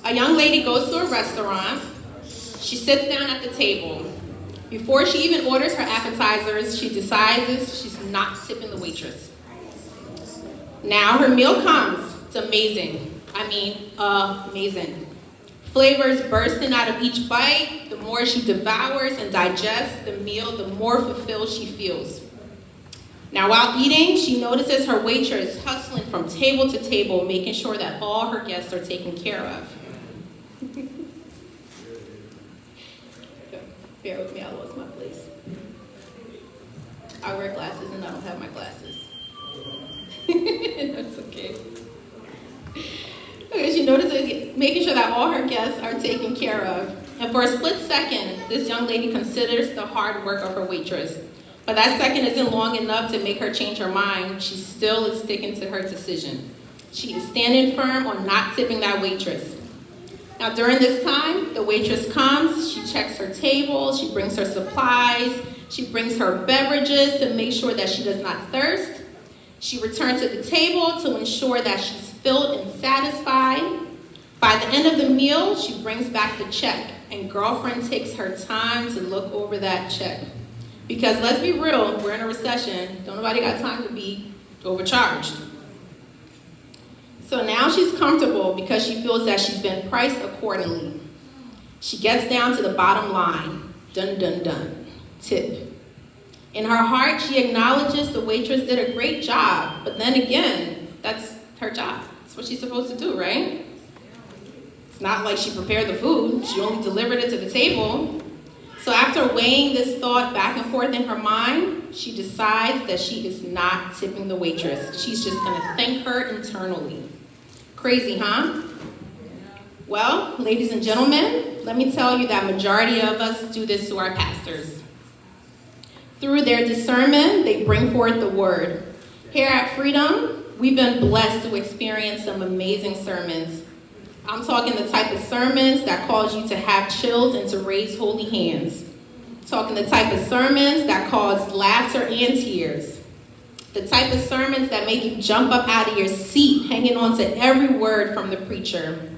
A young lady goes to a restaurant. She sits down at the table. Before she even orders her appetizers, she decides she's not tipping the waitress. Now her meal comes. It's amazing. Amazing. Flavors bursting out of each bite. The more she devours and digests the meal, the more fulfilled she feels. Now while eating, she notices her waitress hustling from table to table, making sure that all her guests are taken care of. Bear with me, I lost my place. I wear glasses and I don't have my glasses. That's okay. Okay, she notices making sure that all her guests are taken care of. And for a split second, this young lady considers the hard work of her waitress. But that second isn't long enough to make her change her mind. She still is sticking to her decision. She is standing firm on not tipping that waitress. Now during this time, the waitress comes, she checks her table, she brings her supplies, she brings her beverages to make sure that she does not thirst. She returns to the table to ensure that she's filled and satisfied. By the end of the meal, she brings back the check, and girlfriend takes her time to look over that check. Because let's be real, we're in a recession, don't nobody got time to be overcharged. So now she's comfortable because she feels that she's been priced accordingly. She gets down to the bottom line. Dun, dun, dun. Tip. In her heart, she acknowledges the waitress did a great job. But then again, that's her job. That's what she's supposed to do, right? It's not like she prepared the food. She only delivered it to the table. So after weighing this thought back and forth in her mind, she decides that she is not tipping the waitress. She's just going to thank her internally. Crazy, huh? Well, ladies and gentlemen, let me tell you that majority of us do this to our pastors. Through their discernment, they bring forth the word. Here at Freedom, we've been blessed to experience some amazing sermons. I'm talking the type of sermons that cause you to have chills and to raise holy hands. Talking the type of sermons that cause laughter and tears. The type of sermons that make you jump up out of your seat, hanging on to every word from the preacher.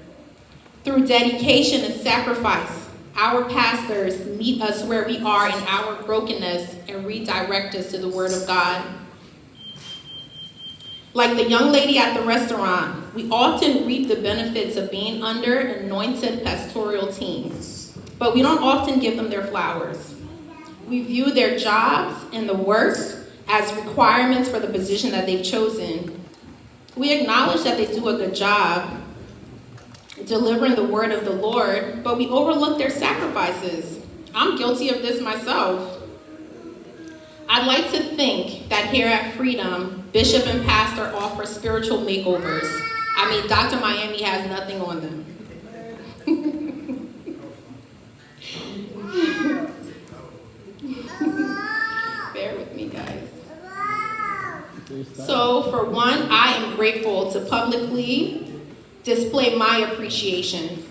Through dedication and sacrifice, our pastors meet us where we are in our brokenness and redirect us to the Word of God. Like the young lady at the restaurant, we often reap the benefits of being under an anointed pastoral team, but we don't often give them their flowers. We view their jobs and the works as requirements for the position that they've chosen. We acknowledge that they do a good job delivering the word of the Lord, but we overlook their sacrifices. I'm guilty of this myself. I'd like to think that here at Freedom, Bishop and Pastor offer spiritual makeovers. I mean, Dr. Miami has nothing on them. Bear with me, guys. So, for one, I am grateful to publicly display my appreciation.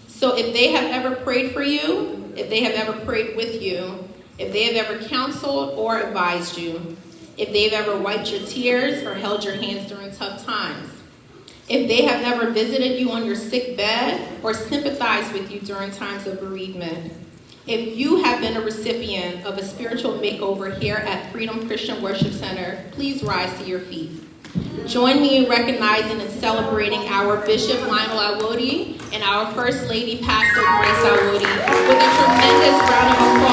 So if they have ever prayed for you, if they have ever prayed with you, if they have ever counseled or advised you, if they've ever wiped your tears or held your hands during tough times, if they have ever visited you on your sick bed or sympathized with you during times of bereavement, if you have been a recipient of a spiritual makeover here at Freedom Christian Worship Center, please rise to your feet. Join me in recognizing and celebrating our Bishop Lionel Awodi and our First Lady Pastor Grace Awodi with a tremendous round of applause.